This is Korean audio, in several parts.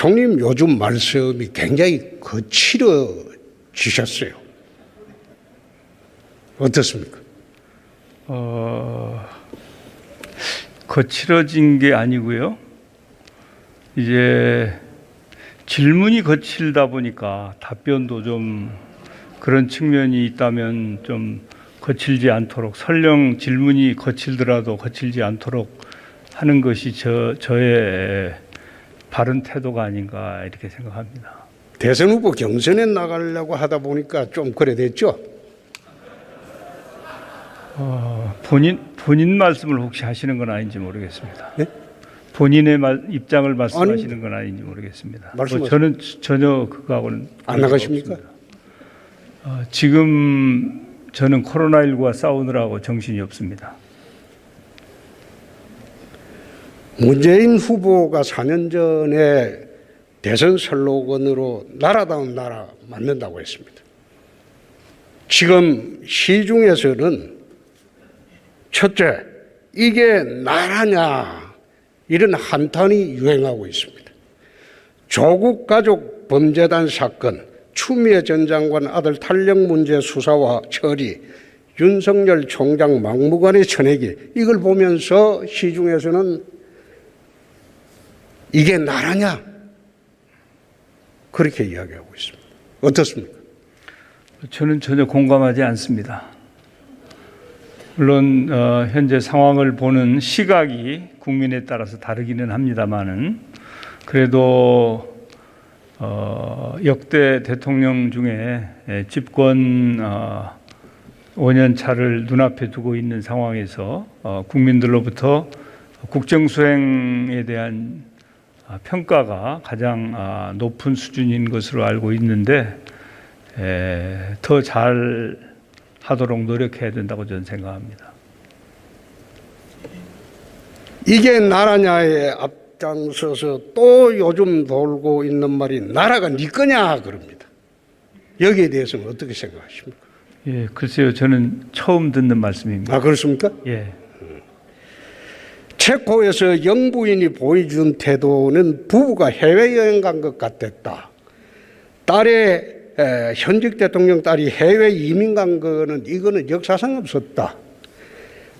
총리님 요즘 말씀이 굉장히 거칠어지셨어요. 어떻습니까? 거칠어진 게 아니고요. 이제 질문이 거칠다 보니까 답변도 좀 그런 측면이 있다면 좀 거칠지 않도록, 설령 질문이 거칠더라도 거칠지 않도록 하는 것이 저의 바른 태도가 아닌가 이렇게 생각합니다. 대선 후보 경선에 나가려고 하다 보니까 좀 그래 됐죠? 본인 말씀을 혹시 하시는 건 아닌지 모르겠습니다. 네? 본인의 입장을 말씀하시는 건 아닌지 모르겠습니다. 저는 전혀 그거하고는 안 나가십니까? 지금 저는 코로나19와 싸우느라고 정신이 없습니다. 문재인 후보가 4년 전에 대선 슬로건으로 나라다운 나라 만든다고 했습니다. 지금 시중에서는 첫째, 이게 나라냐 이런 한탄이 유행하고 있습니다. 조국 가족 범죄단 사건, 추미애 전 장관 아들 탄력 문제 수사와 처리, 윤석열 총장 막무가내 쳐내기, 이걸 보면서 시중에서는 이게 나라냐 그렇게 이야기하고 있습니다. 어떻습니까? 저는 전혀 공감하지 않습니다. 물론 현재 상황을 보는 시각이 국민에 따라서 다르기는 합니다만은 그래도 역대 대통령 중에 집권 5년 차를 눈앞에 두고 있는 상황에서 국민들로부터 국정수행에 대한 평가가 가장 높은 수준인 것으로 알고 있는데 더 잘 하도록 노력해야 된다고 저는 생각합니다. 이게 나라냐에 앞장서서 또 요즘 돌고 있는 말이 나라가 네 거냐 그럽니다. 여기에 대해서는 어떻게 생각하십니까? 예, 글쎄요, 저는 처음 듣는 말씀입니다. 아, 그렇습니까? 예. 체코에서 영부인이 보여준 태도는 부부가 해외여행 간 것 같았다. 현직 대통령 딸이 해외 이민 간 거는 이거는 역사상 없었다.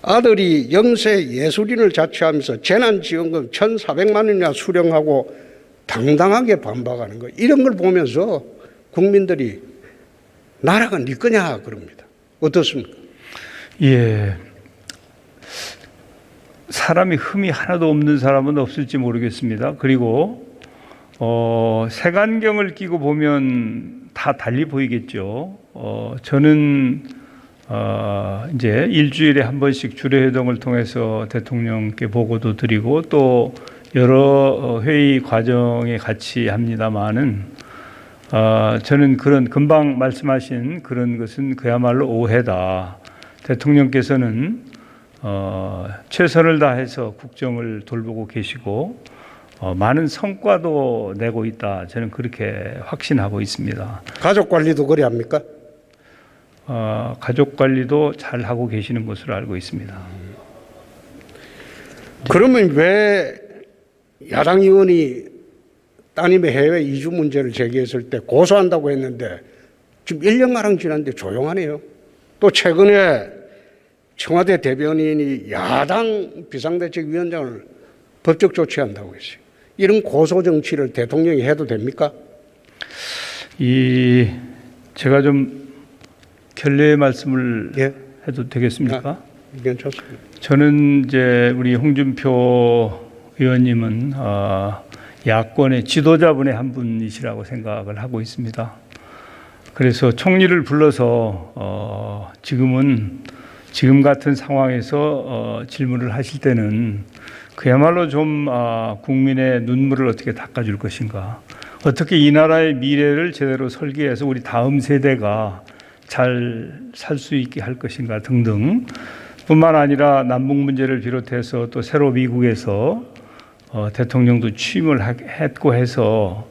아들이 영세 예술인을 자처하면서 재난지원금 1,400만 원이나 수령하고 당당하게 반박하는 거, 이런 걸 보면서 국민들이 나라가 네 거냐 그럽니다. 어떻습니까? 예. 사람이 흠이 하나도 없는 사람은 없을지 모르겠습니다. 그리고 색안경을 끼고 보면 다 달리 보이겠죠. 저는 이제 일주일에 한 번씩 주례회동을 통해서 대통령께 보고도 드리고 또 여러 회의 과정에 같이 합니다만은 저는 그런 금방 말씀하신 그런 것은 그야말로 오해다. 대통령께서는 최선을 다해서 국정을 돌보고 계시고 많은 성과도 내고 있다. 저는 그렇게 확신하고 있습니다. 가족 관리도 그래 합니까? 가족 관리도 잘 하고 계시는 것으로 알고 있습니다. 그러면 왜 야당 의원이 따님의 해외 이주 문제를 제기했을 때 고소한다고 했는데 지금 1년가량 지났는데 조용하네요. 또 최근에 청와대 대변인이 야당 비상대책위원장을 법적 조치한다고 했어요. 이런 고소 정치를 대통령이 해도 됩니까? 제가 좀 결례의 말씀을 해도 되겠습니까? 괜찮습니다. 저는 이제 우리 홍준표 의원님은 야권의 지도자분의 한 분이시라고 생각을 하고 있습니다. 그래서 총리를 불러서 지금 같은 상황에서 질문을 하실 때는 그야말로 좀 국민의 눈물을 어떻게 닦아줄 것인가, 어떻게 이 나라의 미래를 제대로 설계해서 우리 다음 세대가 잘 살 수 있게 할 것인가 등등, 뿐만 아니라 남북 문제를 비롯해서 또 새로 미국에서 대통령도 취임을 했고 해서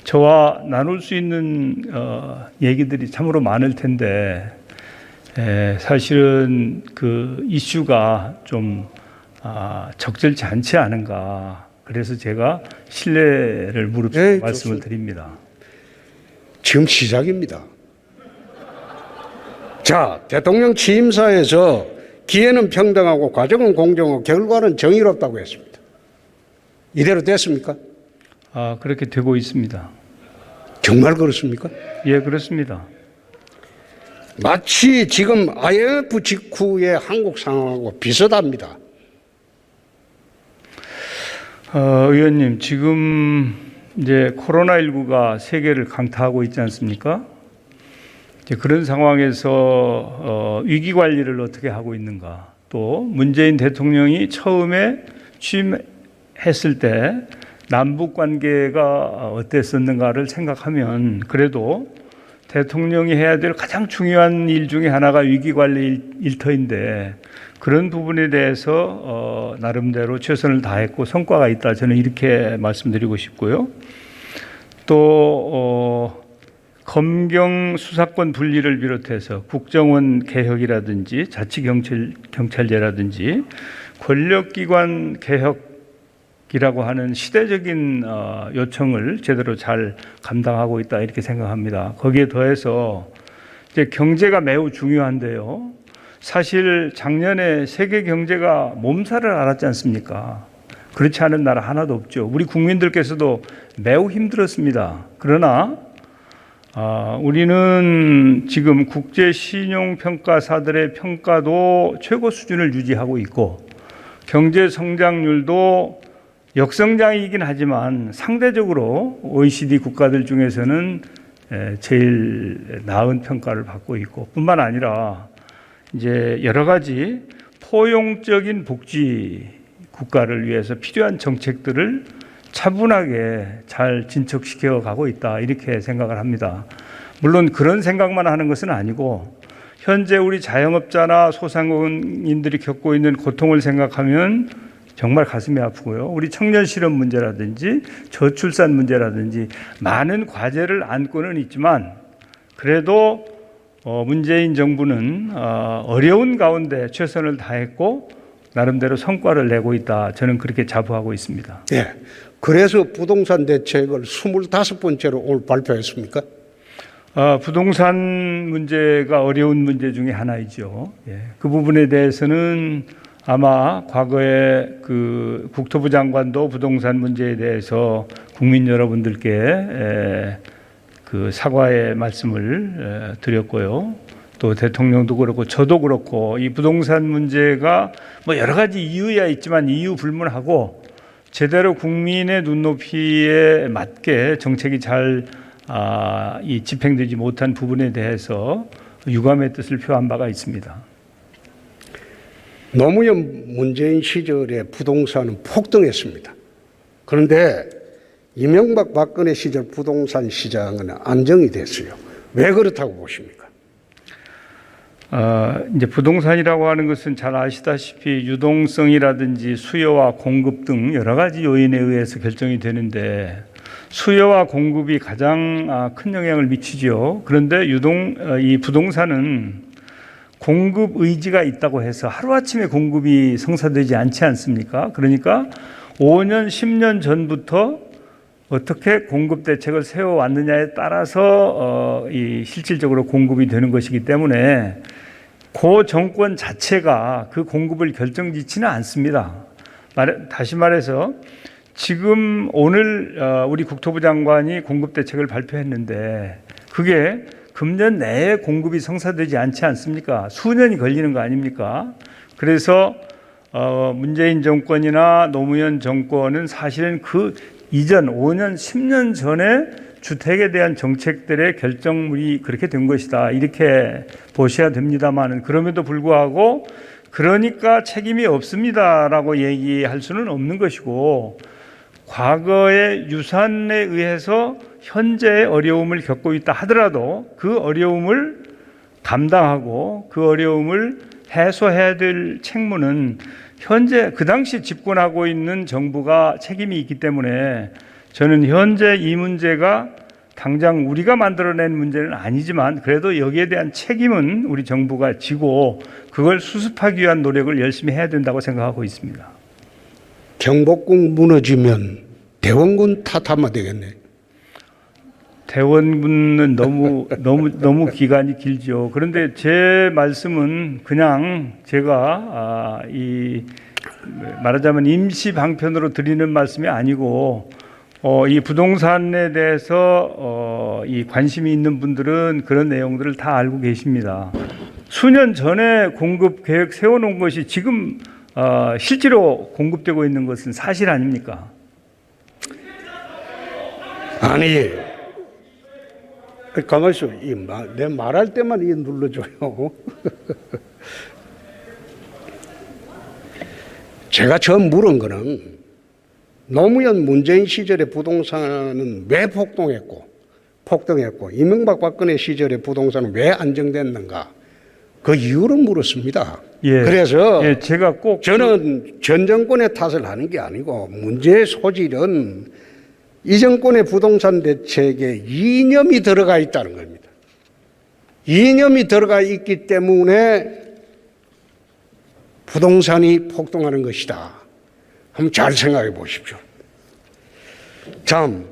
저와 나눌 수 있는 얘기들이 참으로 많을 텐데 사실은 그 이슈가 좀 적절치 않지 않은가 그래서 제가 신뢰를 무릅쓰고 네, 말씀을 좋습니다. 드립니다. 지금 시작입니다. 자, 대통령 취임사에서 기회는 평등하고 과정은 공정하고 결과는 정의롭다고 했습니다. 이대로 됐습니까? 그렇게 되고 있습니다. 정말 그렇습니까? 예, 그렇습니다. 마치 지금 IMF 직후의 한국 상황하고 비슷합니다. 의원님, 지금 이제 코로나19가 세계를 강타하고 있지 않습니까? 이제 그런 상황에서 위기 관리를 어떻게 하고 있는가? 또 문재인 대통령이 처음에 취임했을 때 남북 관계가 어땠었는가를 생각하면 그래도 대통령이 해야 될 가장 중요한 일 중에 하나가 위기 관리 일터인데 그런 부분에 대해서 나름대로 최선을 다했고 성과가 있다. 저는 이렇게 말씀드리고 싶고요. 또 검경 수사권 분리를 비롯해서 국정원 개혁이라든지 자치경찰제라든지 권력기관 개혁이라고 하는 시대적인 요청을 제대로 잘 감당하고 있다 이렇게 생각합니다. 거기에 더해서 이제 경제가 매우 중요한데요. 사실 작년에 세계 경제가 몸살을 앓았지 않습니까? 그렇지 않은 나라 하나도 없죠. 우리 국민들께서도 매우 힘들었습니다. 그러나 우리는 지금 국제신용평가사들의 평가도 최고 수준을 유지하고 있고 경제 성장률도 역성장이긴 하지만 상대적으로 OECD 국가들 중에서는 제일 나은 평가를 받고 있고 뿐만 아니라 이제 여러 가지 포용적인 복지 국가를 위해서 필요한 정책들을 차분하게 잘 진척시켜 가고 있다 이렇게 생각을 합니다. 물론 그런 생각만 하는 것은 아니고 현재 우리 자영업자나 소상공인들이 겪고 있는 고통을 생각하면 정말 가슴이 아프고요. 우리 청년 실업 문제라든지 저출산 문제라든지 많은 과제를 안고는 있지만 그래도 문재인 정부는 어려운 가운데 최선을 다했고 나름대로 성과를 내고 있다. 저는 그렇게 자부하고 있습니다. 네. 그래서 부동산 대책을 25번째로 오늘 발표했습니까? 부동산 문제가 어려운 문제 중에 하나이죠. 예. 그 부분에 대해서는 아마 과거에 그 국토부 장관도 부동산 문제에 대해서 국민 여러분들께 그 사과의 말씀을 드렸고요. 또 대통령도 그렇고 저도 그렇고 이 부동산 문제가 뭐 여러 가지 이유야 있지만 이유 불문하고 제대로 국민의 눈높이에 맞게 정책이 잘 집행되지 못한 부분에 대해서 유감의 뜻을 표한 바가 있습니다. 노무현 문재인 시절에 부동산은 폭등했습니다. 그런데 이명박 박근혜 시절 부동산 시장은 안정이 됐어요. 왜 그렇다고 보십니까? 이제 부동산이라고 하는 것은 잘 아시다시피 유동성이라든지 수요와 공급 등 여러 가지 요인에 의해서 결정이 되는데 수요와 공급이 가장 큰 영향을 미치죠. 그런데 이 부동산은 공급 의지가 있다고 해서 하루아침에 공급이 성사되지 않지 않습니까? 그러니까 5년, 10년 전부터 어떻게 공급 대책을 세워왔느냐에 따라서 이 실질적으로 공급이 되는 것이기 때문에 그 정권 자체가 그 공급을 결정짓지는 않습니다. 다시 말해서 지금 오늘 우리 국토부 장관이 공급 대책을 발표했는데 그게 금년 내에 공급이 성사되지 않지 않습니까? 수년이 걸리는 거 아닙니까? 그래서 문재인 정권이나 노무현 정권은 사실은 그 이전 5년, 10년 전에 주택에 대한 정책들의 결정물이 그렇게 된 것이다. 이렇게 보셔야 됩니다만 그럼에도 불구하고 그러니까 책임이 없습니다라고 얘기할 수는 없는 것이고 과거의 유산에 의해서 현재의 어려움을 겪고 있다 하더라도 그 어려움을 감당하고 그 어려움을 해소해야 될 책무는 현재 그 당시 집권하고 있는 정부가 책임이 있기 때문에 저는 현재 이 문제가 당장 우리가 만들어낸 문제는 아니지만 그래도 여기에 대한 책임은 우리 정부가 지고 그걸 수습하기 위한 노력을 열심히 해야 된다고 생각하고 있습니다. 경복궁 무너지면 대원군 탓하면 되겠네. 대원군은 너무 기간이 길죠. 그런데 제 말씀은 그냥 제가 말하자면 임시 방편으로 드리는 말씀이 아니고 이 부동산에 대해서 이 관심이 있는 분들은 그런 내용들을 다 알고 계십니다. 수년 전에 공급 계획 세워놓은 것이 지금 실제로 공급되고 있는 것은 사실 아닙니까? 아니, 가만히 있어. 내 말할 때만 눌러줘요. 제가 처음 물은 거는 노무현 문재인 시절에 부동산은 왜 폭등했고 이명박 박근혜 시절에 부동산은 왜 안정됐는가, 그 이유를 물었습니다. 예. 그래서 예, 제가 꼭 저는 전 정권의 탓을 하는 게 아니고 문제의 소질은 이 정권의 부동산 대책에 이념이 들어가 있다는 겁니다. 이념이 들어가 있기 때문에 부동산이 폭등하는 것이다. 한번 잘 생각해 보십시오. 참,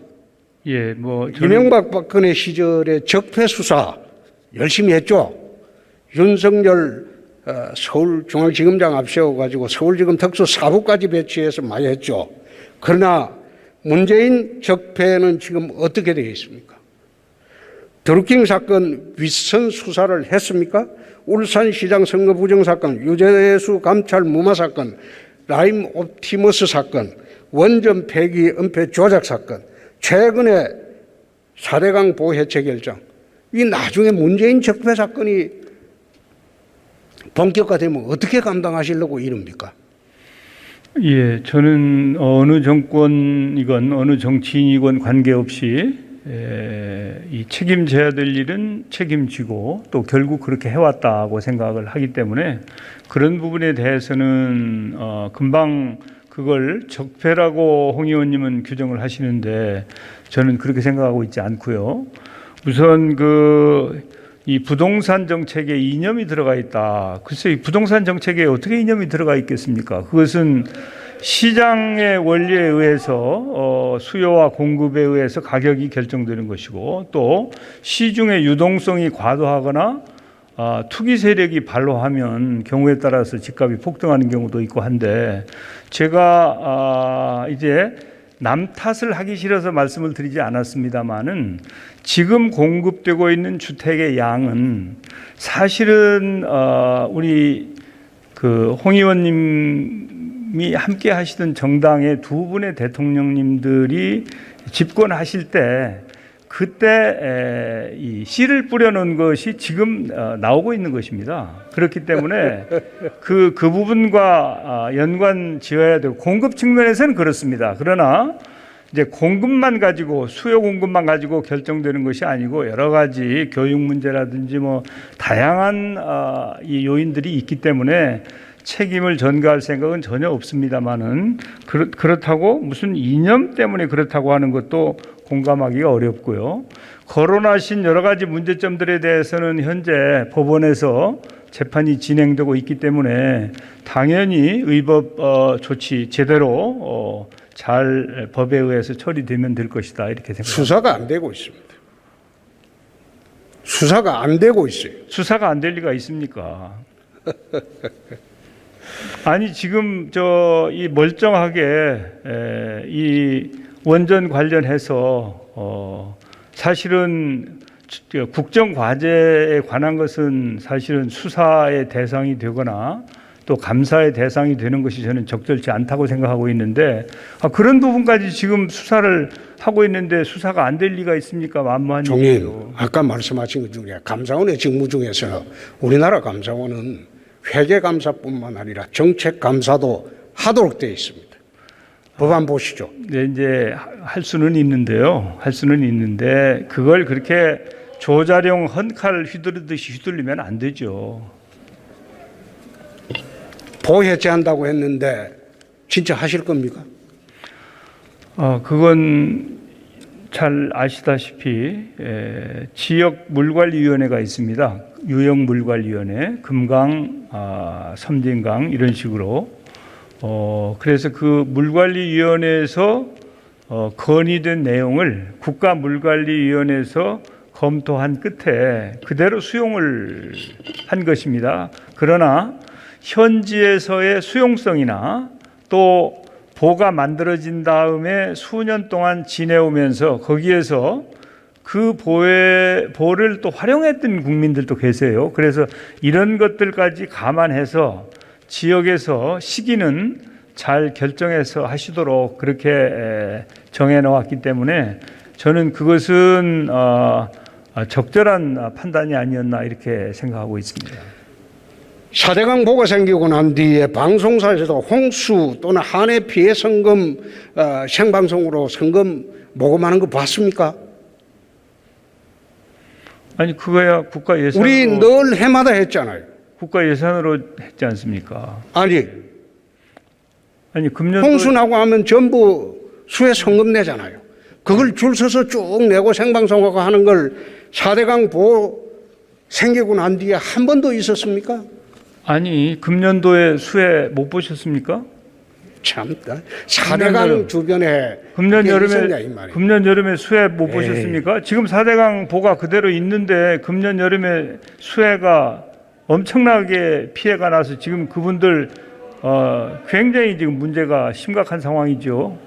예, 이명박 박근혜 시절에 적폐 수사 열심히 했죠. 윤석열 서울중앙지검장 앞세워가지고 서울지검 특수사부까지 배치해서 많이 했죠. 그러나 문재인 적폐는 지금 어떻게 되어 있습니까? 드루킹 사건 윗선 수사를 했습니까? 울산시장 선거 부정 사건, 유재수 감찰 무마 사건, 라임 옵티머스 사건, 원전 폐기 은폐 조작 사건, 최근에 4대강 보호 해체 결정, 이 나중에 문재인 적폐 사건이 본격화되면 어떻게 감당하시려고 이럽니까? 예, 저는 어느 정권이건 어느 정치인이건 관계없이 이 책임져야 될 일은 책임지고 또 결국 그렇게 해왔다고 생각을 하기 때문에 그런 부분에 대해서는 금방 그걸 적폐라고 홍 의원님은 규정을 하시는데 저는 그렇게 생각하고 있지 않고요. 우선 이 부동산 정책에 이념이 들어가 있다. 글쎄, 이 부동산 정책에 어떻게 이념이 들어가 있겠습니까? 그것은 시장의 원리에 의해서 수요와 공급에 의해서 가격이 결정되는 것이고 또 시중의 유동성이 과도하거나 투기 세력이 발로하면 경우에 따라서 집값이 폭등하는 경우도 있고 한데 제가 이제 남 탓을 하기 싫어서 말씀을 드리지 않았습니다마는 지금 공급되고 있는 주택의 양은 사실은 우리 홍 의원님이 함께 하시던 정당의 두 분의 대통령님들이 집권하실 때 그때 이 씨를 뿌려놓은 것이 지금 나오고 있는 것입니다. 그렇기 때문에 그 부분과 연관 지어야 되고 공급 측면에서는 그렇습니다. 그러나 이제 공급만 가지고 수요 공급만 가지고 결정되는 것이 아니고 여러 가지 교육 문제라든지 다양한 이 요인들이 있기 때문에 책임을 전가할 생각은 전혀 없습니다만은 그렇다고 무슨 이념 때문에 그렇다고 하는 것도 공감하기가 어렵고요. 거론하신 여러 가지 문제점들에 대해서는 현재 법원에서 재판이 진행되고 있기 때문에 당연히 의법 조치 제대로 잘 법에 의해서 처리되면 될 것이다 이렇게 생각합니다. 수사가 안 되고 있습니다. 수사가 안 되고 있어요. 수사가 안 될 리가 있습니까? 아니 지금 이 멀쩡하게 이 원전 관련해서 사실은 국정 과제에 관한 것은 사실은 수사의 대상이 되거나 또 감사의 대상이 되는 것이 저는 적절치 않다고 생각하고 있는데 그런 부분까지 지금 수사를 하고 있는데 수사가 안 될 리가 있습니까? 만무한 종인, 일이죠. 아까 말씀하신 것 중에 감사원의 직무 중에서 우리나라 감사원은 회계감사뿐만 아니라 정책감사도 하도록 되어 있습니다. 법안 보시죠. 네, 이제 할 수는 있는데요. 할 수는 있는데 그걸 그렇게 조자룡 헌칼 휘두르듯이 휘둘리면 안 되죠. 보해제한다고 했는데 진짜 하실 겁니까? 그건 잘 아시다시피 지역 물관리위원회가 있습니다. 유형 물관리위원회, 금강, 섬진강 이런 식으로 그래서 그 물관리위원회에서 건의된 내용을 국가물관리위원회에서 검토한 끝에 그대로 수용을 한 것입니다. 그러나 현지에서의 수용성이나 또 보가 만들어진 다음에 수년 동안 지내오면서 거기에서 그 보를 또 활용했던 국민들도 계세요. 그래서 이런 것들까지 감안해서 지역에서 시기는 잘 결정해서 하시도록 그렇게 정해 놓았기 때문에 저는 그것은 적절한 판단이 아니었나 이렇게 생각하고 있습니다. 4대강 보가 생기고 난 뒤에 방송사에서도 홍수 또는 한해 피해 성금 생방송으로 성금 모금하는 거 봤습니까? 아니 그거야 국가 예산으로 우리 늘 해마다 했잖아요. 국가 예산으로 했지 않습니까? 아니 금년도 홍수 나고 하면 전부 수해 성금 내잖아요. 그걸 줄 서서 쭉 내고 생방송하고 하는 걸 4대강 보 생기고 난 뒤에 한 번도 있었습니까? 아니 금년도에 수해 못 보셨습니까? 참 4대강 주변에 금년 그게 여름에 있었냐, 이 말이에요. 금년 여름에 수해 못 에이. 보셨습니까? 지금 4대강 보가 그대로 있는데 금년 여름에 수해가 엄청나게 피해가 나서 지금 그분들 굉장히 지금 문제가 심각한 상황이죠.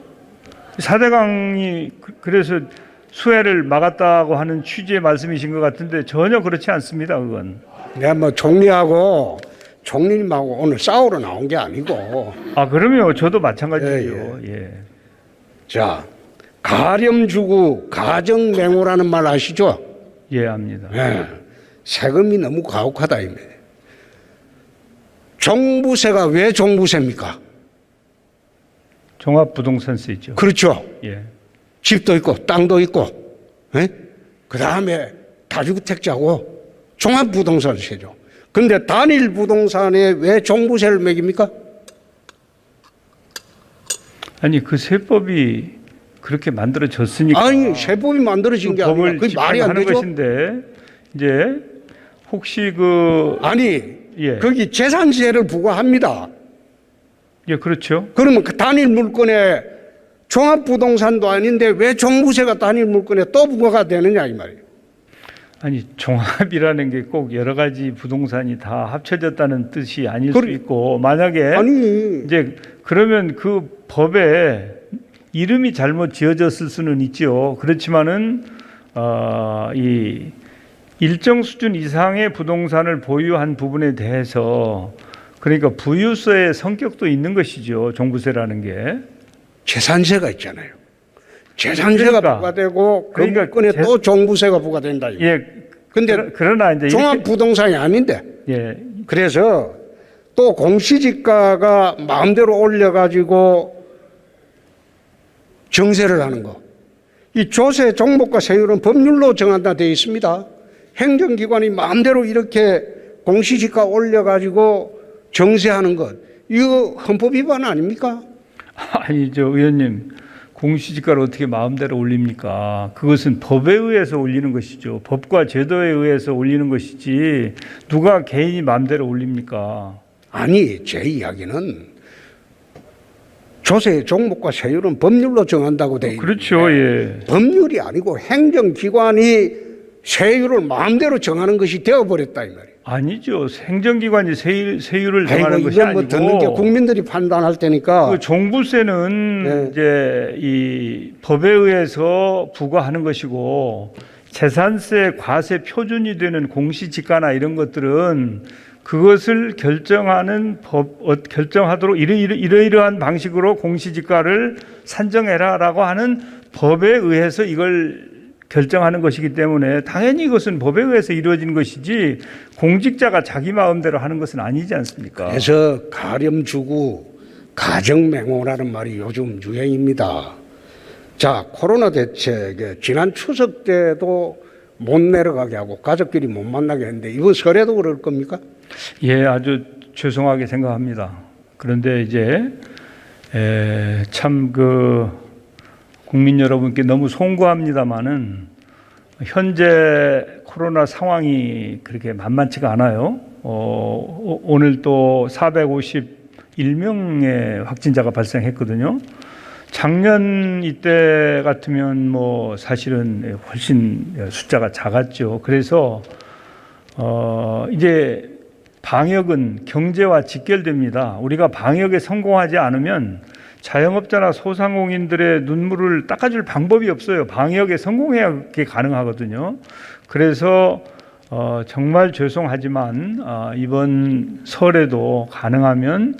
4대강이 그래서 수해를 막았다고 하는 취지의 말씀이신 것 같은데 전혀 그렇지 않습니다. 그건. 내가 뭐 총리님하고 오늘 싸우러 나온 게 아니고 그럼요. 저도 마찬가지예요. 예. 자 가렴주구 가정맹호라는 말 아시죠? 예, 압니다. 예. 세금이 너무 가혹하다 이거예요. 종부세가 왜 종부세입니까? 종합부동산세죠. 그렇죠. 예. 집도 있고 땅도 있고, 그 다음에 다주택자고 종합부동산세죠. 그런데 단일 부동산에 왜 종부세를 매깁니까? 아니 그 세법이 그렇게 만들어졌으니까. 아니 세법이 만들어진 게 아니라 법을 그게 말이 안 집행하는 되죠. 것인데 이제 혹시 아니 예. 거기 재산세를 부과합니다. 예, 그렇죠. 그러면 그 단일 물건에 종합부동산도 아닌데 왜 종부세가 단일 물건에 또 부과가 되느냐 이 말이에요. 아니 종합이라는 게 꼭 여러 가지 부동산이 다 합쳐졌다는 뜻이 아닐 수 있고 만약에 아니 이제 그러면 그 법에 이름이 잘못 지어졌을 수는 있죠. 그렇지만은 이 일정 수준 이상의 부동산을 보유한 부분에 대해서 그러니까 부유세의 성격도 있는 것이죠. 종부세라는 게. 재산세가 있잖아요. 재산세가 그러니까, 부과되고 그 그러니까 물건에 또 종부세가 부과된다. 예. 근데 그러나 이제 종합부동산이 아닌데. 예. 그래서 또 공시지가가 마음대로 올려가지고 정세를 하는 거. 이 조세 종목과 세율은 법률로 정한다 되어 있습니다. 행정기관이 마음대로 이렇게 공시지가 올려가지고 정세하는 것. 이거 헌법 위반 아닙니까? 아니 저 의원님 공시지가를 어떻게 마음대로 올립니까? 그것은 법에 의해서 올리는 것이죠. 법과 제도에 의해서 올리는 것이지 누가 개인이 마음대로 올립니까? 아니 제 이야기는 조세 종목과 세율은 법률로 정한다고 돼 있는데 그렇죠. 예. 법률이 아니고 행정기관이 세율을 마음대로 정하는 것이 되어버렸다 이 말이에요. 아니죠. 행정기관이 세율을 정하는 아이고, 것이 이건 뭐 아니고 듣는 게 국민들이 판단할 테니까. 그 종부세는 네. 이제 이 법에 의해서 부과하는 것이고 재산세 과세 표준이 되는 공시지가나 이런 것들은 그것을 결정하는 결정하도록 이러이러한 방식으로 공시지가를 산정해라라고 하는 법에 의해서 이걸 결정하는 것이기 때문에 당연히 이것은 법에 의해서 이루어진 것이지 공직자가 자기 마음대로 하는 것은 아니지 않습니까? 그래서 가렴주구 가정맹호라는 말이 요즘 유행입니다. 자, 코로나 대책에 지난 추석 때도 못 내려가게 하고 가족끼리 못 만나게 했는데 이번 설에도 그럴 겁니까? 예, 아주 죄송하게 생각합니다. 그런데 이제 참 국민 여러분께 너무 송구합니다마는 현재 코로나 상황이 그렇게 만만치가 않아요. 오늘 또 1명의 확진자가 발생했거든요. 작년 이때 같으면 뭐 사실은 훨씬 숫자가 작았죠. 그래서 이제 방역은 경제와 직결됩니다. 우리가 방역에 성공하지 않으면 자영업자나 소상공인들의 눈물을 닦아줄 방법이 없어요. 방역에 성공해야 그게 가능하거든요. 그래서 정말 죄송하지만 이번 설에도 가능하면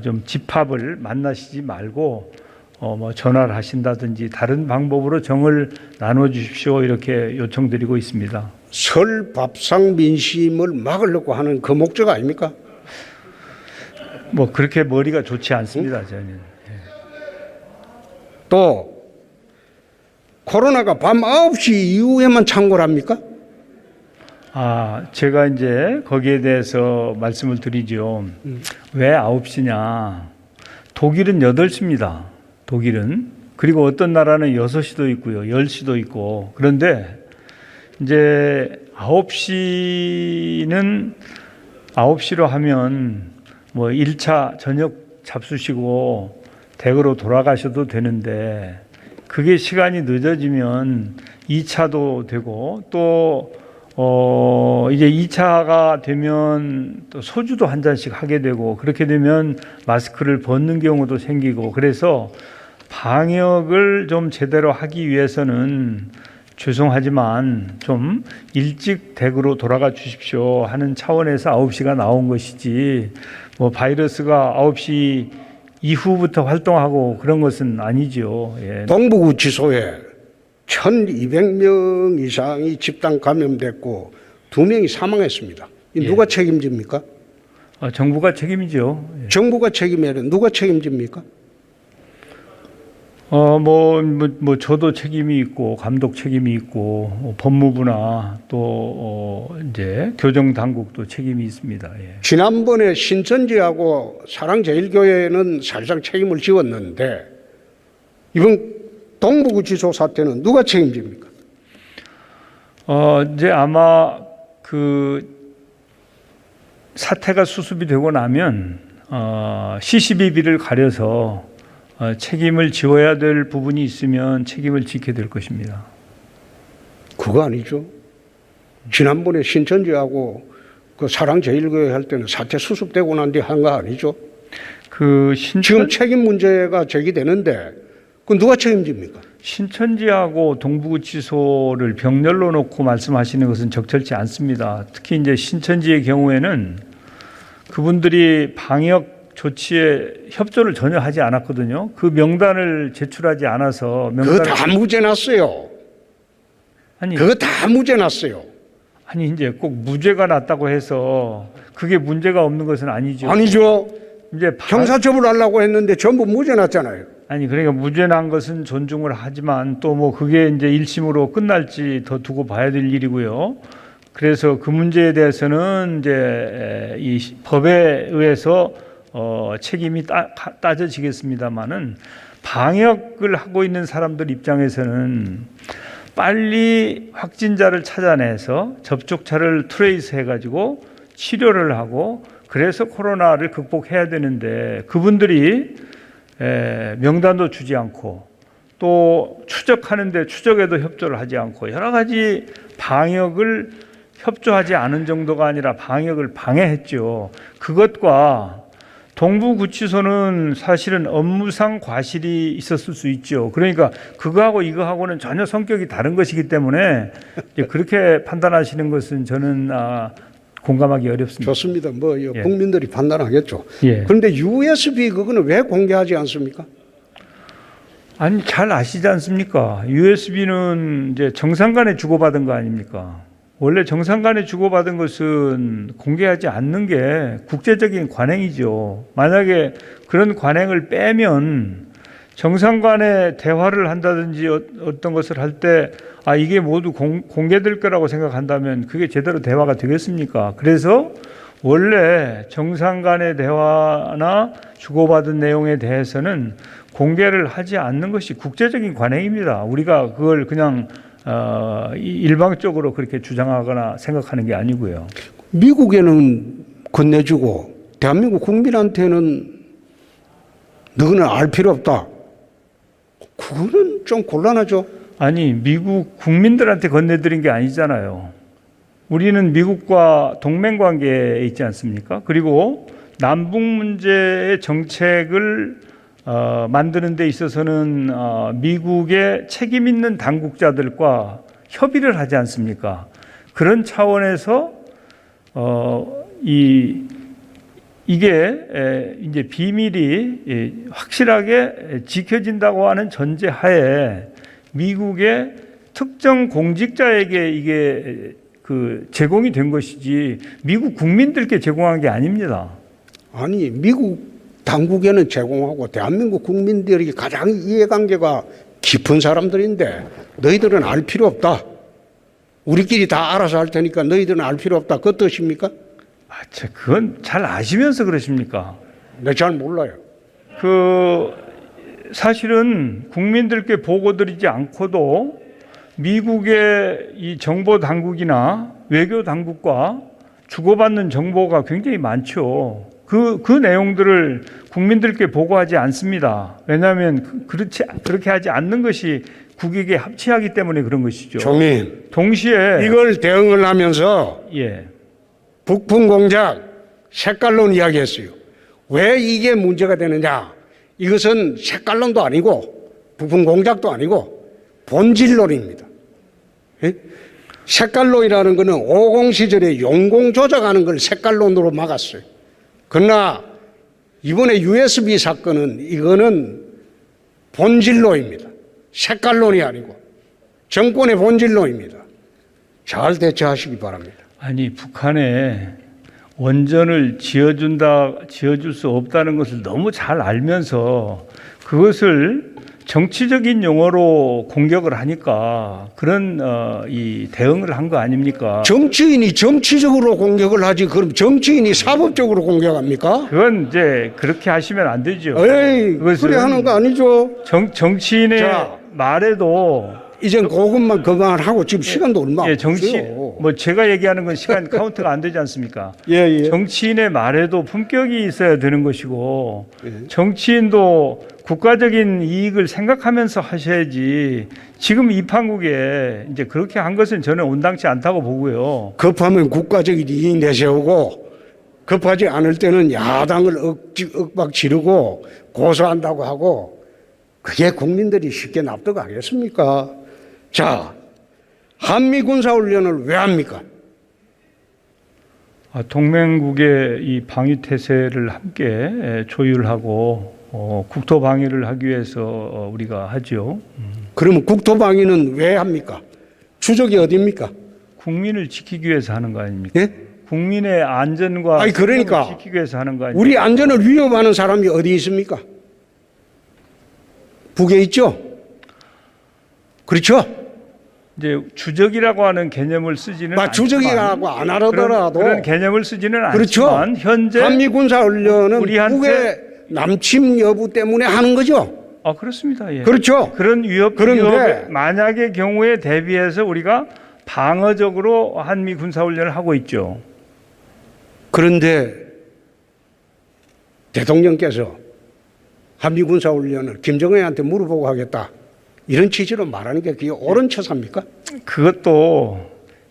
좀 집합을 만나시지 말고 뭐 전화를 하신다든지 다른 방법으로 정을 나눠 주십시오 이렇게 요청드리고 있습니다. 설 밥상 민심을 막으려고 하는 그 목적 아닙니까? 뭐 그렇게 머리가 좋지 않습니다. 저는. 또 코로나가 밤 9시 이후에만 창궐 합니까? 제가 이제 거기에 대해서 말씀을 드리죠. 왜 9시냐? 독일은 8시입니다. 독일은. 그리고 어떤 나라는 6시도 있고요. 10시도 있고. 그런데 이제 9시로 하면 뭐 1차 저녁 잡수시고 댁으로 돌아가셔도 되는데 그게 시간이 늦어지면 2차도 되고 또 이제 2차가 되면 또 소주도 한 잔씩 하게 되고 그렇게 되면 마스크를 벗는 경우도 생기고 그래서 방역을 좀 제대로 하기 위해서는 죄송하지만 좀 일찍 댁으로 돌아가 주십시오 하는 차원에서 9시가 나온 것이지 뭐 바이러스가 9시 이후부터 활동하고 그런 것은 아니죠. 예. 동부구치소에 1,200명 이상이 집단 감염됐고 2명이 사망했습니다. 이 누가 책임집니까? 정부가 책임이죠. 예. 정부가 책임이면 누가 책임집니까? 저도 책임이 있고 감독 책임이 있고 법무부나 또 이제 교정 당국도 책임이 있습니다. 예. 지난번에 신천지하고 사랑제일교회는 사실상 책임을 지웠는데 이번 동부구치소 사태는 누가 책임집니까? 이제 아마 그 사태가 수습이 되고 나면 CCTV를 가려서 책임을 지어야 될 부분이 있으면 책임을 지게 될 것입니다. 그거 아니죠. 지난번에 신천지하고 그 사랑제일교회 할 때는 사태 수습되고 난 뒤 한 거 아니죠. 지금 책임 문제가 제기되는데 그 누가 책임집니까? 신천지하고 동부구치소를 병렬로 놓고 말씀하시는 것은 적절치 않습니다. 특히 이제 신천지의 경우에는 그분들이 방역 조치에 협조를 전혀 하지 않았거든요. 그 명단을 제출하지 않아서 그거 다 무죄 났어요. 그거 다 무죄 났어요. 아니 이제 꼭 무죄가 났다고 해서 그게 문제가 없는 것은 아니죠. 아니죠. 이제 형사처벌하려고 했는데 전부 무죄 났잖아요. 아니 그러니까 무죄 난 것은 존중을 하지만 또 뭐 그게 이제 1심으로 끝날지 더 두고 봐야 될 일이고요. 그래서 그 문제에 대해서는 이제 이 법에 의해서 책임이 따져지겠습니다만은 방역을 하고 있는 사람들 입장에서는 빨리 확진자를 찾아내서 접촉자를 트레이스 해가지고 치료를 하고 그래서 코로나를 극복해야 되는데 그분들이 명단도 주지 않고 또 추적하는데 추적에도 협조를 하지 않고 여러 가지 방역을 협조하지 않은 정도가 아니라 방역을 방해했죠. 그것과 동부구치소는 사실은 업무상 과실이 있었을 수 있죠. 그러니까 그거하고 이거하고는 전혀 성격이 다른 것이기 때문에 그렇게 판단하시는 것은 저는 공감하기 어렵습니다. 좋습니다. 국민들이 판단하겠죠. 예. 그런데 USB 그거는 왜 공개하지 않습니까? 아니 잘 아시지 않습니까? USB는 이제 정상 간에 주고받은 거 아닙니까? 원래 정상 간에 주고받은 것은 공개하지 않는 게 국제적인 관행이죠. 만약에 그런 관행을 빼면 정상 간에 대화를 한다든지 어떤 것을 할 때 이게 모두 공개될 거라고 생각한다면 그게 제대로 대화가 되겠습니까? 그래서 원래 정상 간의 대화나 주고받은 내용에 대해서는 공개를 하지 않는 것이 국제적인 관행입니다. 우리가 그걸 그냥 일방적으로 그렇게 주장하거나 생각하는 게 아니고요. 미국에는 건네주고 대한민국 국민한테는 너는 알 필요 없다. 그거는 좀 곤란하죠. 아니, 미국 국민들한테 건네드린 게 아니잖아요. 우리는 미국과 동맹 관계에 있지 않습니까? 그리고 남북 문제의 정책을 만드는 데 있어서는 미국의 책임 있는 당국자들과 협의를 하지 않습니까? 그런 차원에서 이게 이제 비밀이 확실하게 지켜진다고 하는 전제하에 미국의 특정 공직자에게 이게 제공이 된 것이지 미국 국민들께 제공한 게 아닙니다. 아니, 미국 당국에는 제공하고 대한민국 국민들이 가장 이해관계가 깊은 사람들인데 너희들은 알 필요 없다. 우리끼리 다 알아서 할 테니까 너희들은 알 필요 없다. 그 뜻입니까? 그건 잘 아시면서 그러십니까? 네, 잘 몰라요. 사실은 국민들께 보고드리지 않고도 미국의 이 정보 당국이나 외교 당국과 주고받는 정보가 굉장히 많죠. 그 내용들을 국민들께 보고하지 않습니다. 왜냐하면 그렇게 하지 않는 것이 국익에 합치하기 때문에 그런 것이죠. 총님, 동시에 이걸 대응을 하면서 예. 북풍 공작 색깔론 이야기했어요. 왜 이게 문제가 되느냐? 이것은 색깔론도 아니고 북풍 공작도 아니고 본질론입니다. 예? 색깔론이라는 것은 50 시절에 용공 조작하는 걸 색깔론으로 막았어요. 그러나 이번에 USB 사건은 이거는 본질론입니다. 색깔론이 아니고 정권의 본질론입니다. 잘 대처하시기 바랍니다. 아니, 북한에 원전을 지어줄 수 없다는 것을 너무 잘 알면서 그것을 정치적인 용어로 공격을 하니까 그런 이 대응을 한 거 아닙니까? 정치인이 정치적으로 공격을 하지 그럼 정치인이 사법적으로 공격합니까? 그건 이제 그렇게 하시면 안 되죠. 에이, 그래 하는 거 아니죠. 정치인의 자, 말에도 이젠 그것만 그만하고 지금 시간도 얼마 없어요. 뭐 제가 얘기하는 건 시간 카운트가 안 되지 않습니까? 예. 정치인의 말에도 품격이 있어야 되는 것이고 예. 정치인도 국가적인 이익을 생각하면서 하셔야지. 지금 이 판국에 이제 그렇게 한 것은 저는 온당치 않다고 보고요. 급하면 국가적인 이익 내세우고 급하지 않을 때는 야당을 억박 지르고 고소한다고 하고 그게 국민들이 쉽게 납득하겠습니까? 자, 한미 군사훈련을 왜 합니까? 동맹국의 이 방위 태세를 함께 조율하고 국토 방위를 하기 위해서 우리가 하죠. 그러면 국토 방위는 왜 합니까? 주적이 어디입니까? 국민을 지키기 위해서 하는 거 아닙니까? 예? 국민의 안전과 아니, 그러니까 생명을 지키기 위해서 하는 거 아닙니까? 우리 안전을 위협하는 사람이 어디 있습니까? 북에 있죠? 그렇죠? 이제 주적이라고 하는 개념을 쓰지는 않지만 주적이라고 안 하더라도 그런 개념을 쓰지는 그렇죠. 않지만 현재 한미 군사훈련은 우리한테 북의 남침 여부 때문에 하는 거죠. 그렇습니다. 예. 그렇죠. 그런 그런데 위협 만약의 경우에 대비해서 우리가 방어적으로 한미 군사훈련을 하고 있죠. 그런데 대통령께서 한미 군사훈련을 김정은한테 물어보고 하겠다 이런 취지로 말하는 게 그게 옳은 처사입니까? 그것도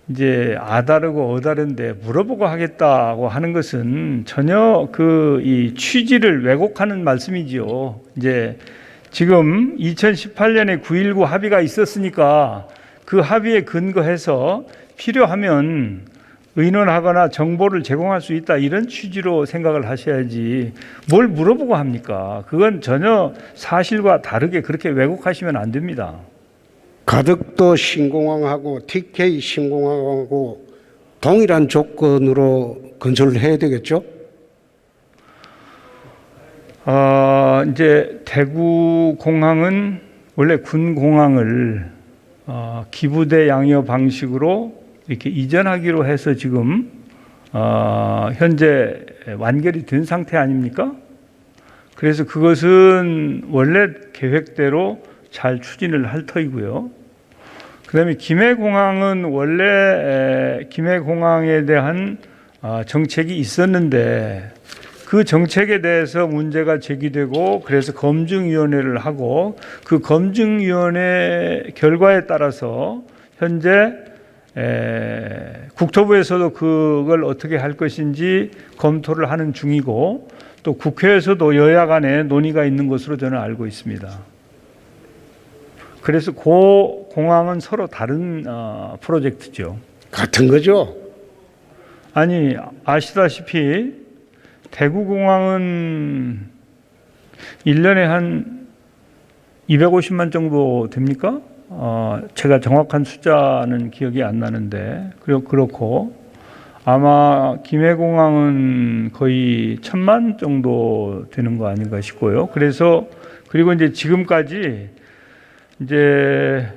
이제 아다르고 어다른데 물어보고 하겠다고 하는 것은 전혀 이 취지를 왜곡하는 말씀이지요. 이제 지금 2018년에 9.19 합의가 있었으니까 그 합의에 근거해서 필요하면 의논하거나 정보를 제공할 수 있다 이런 취지로 생각을 하셔야지 뭘 물어보고 합니까? 그건 전혀 사실과 다르게 그렇게 왜곡하시면 안 됩니다. 가덕도 신공항하고 TK 신공항하고 동일한 조건으로 건설을 해야 되겠죠? 이제 대구 공항은 원래 군 공항을 기부대 양여 방식으로 이렇게 이전하기로 해서 지금 현재 완결이 된 상태 아닙니까? 그래서 그것은 원래 계획대로 잘 추진을 할 터이고요. 그다음에 김해공항은 원래 김해공항에 대한 정책이 있었는데 그 정책에 대해서 문제가 제기되고 그래서 검증위원회를 하고 그 검증위원회 결과에 따라서 현재 국토부에서도 그걸 어떻게 할 것인지 검토를 하는 중이고 또 국회에서도 여야 간에 논의가 있는 것으로 저는 알고 있습니다. 그래서 그 공항은 서로 다른 프로젝트죠. 같은 거죠. 아니 아시다시피 대구공항은 1년에 한 250만 정도 됩니까? 제가 정확한 숫자는 기억이 안 나는데 그렇고 아마 김해공항은 거의 1,000만 정도 되는 거 아닌가 싶고요. 그리고 이제 지금까지 이제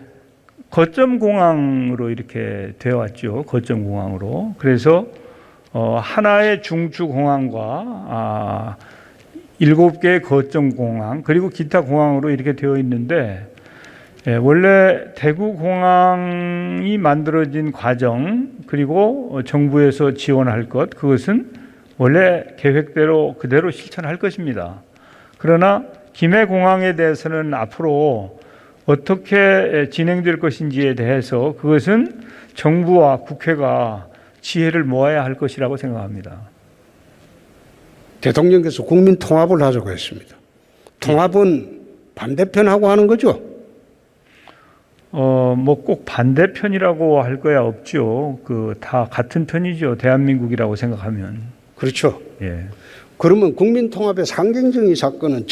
거점공항으로 이렇게 되어 왔죠. 거점공항으로. 그래서 하나의 중추공항과 7개의 거점공항 그리고 기타 공항으로 이렇게 되어 있는데 원래 대구공항이 만들어진 과정 그리고 정부에서 지원할 것 그것은 원래 계획대로 그대로 실천할 것입니다. 그러나 김해공항에 대해서는 앞으로 어떻게 진행될 것인지에 대해서 그것은 정부와 국회가 지혜를 모아야 할 것이라고 생각합니다. 대통령께서 국민 통합을 하자고 했습니다. 통합은 반대편하고 하는 거죠? 뭐 꼭 반대편이라고 할 거야 없죠. 다 같은 편이죠. 대한민국이라고 생각하면. 그렇죠. 예. 그러면 국민 통합의 상징적인 사건은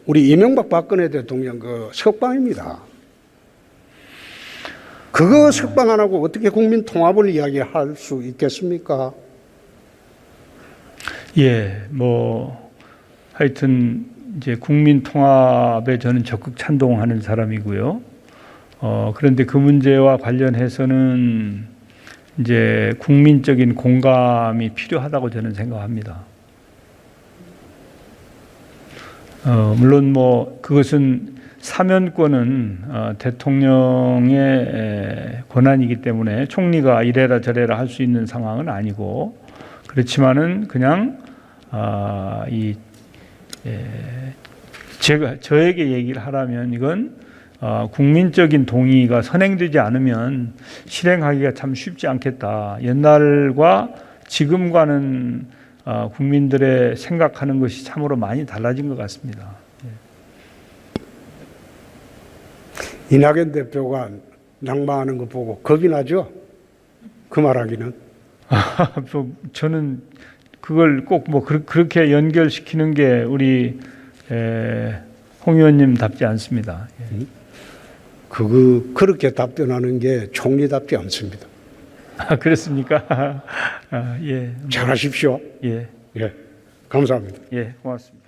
우리 이명박 박근혜 대통령 그 석방입니다. 그거 석방 안 하고 어떻게 국민 통합을 이야기할 수 있겠습니까? 예, 뭐 하여튼 이제 국민 통합에 저는 적극 찬동하는 사람이고요. 그런데 그 문제와 관련해서는 이제 국민적인 공감이 필요하다고 저는 생각합니다. 물론 뭐 그것은 사면권은 대통령의 권한이기 때문에 총리가 이래라 저래라 할 수 있는 상황은 아니고 그렇지만은 그냥 저에게 얘기를 하라면 이건 국민적인 동의가 선행되지 않으면 실행하기가 참 쉽지 않겠다. 옛날과 지금과는 국민들의 생각하는 것이 참으로 많이 달라진 것 같습니다. 이낙연 대표가 낙마하는 거 보고 겁이 나죠? 그 말하기는. 저는 그걸 꼭 뭐 그렇게 연결시키는 게 우리 홍 의원님답지 않습니다. 그렇게 답변하는 게 총리답지 않습니다. 그렇습니까? 예. 잘하십시오. 예. 예. 감사합니다. 예, 고맙습니다.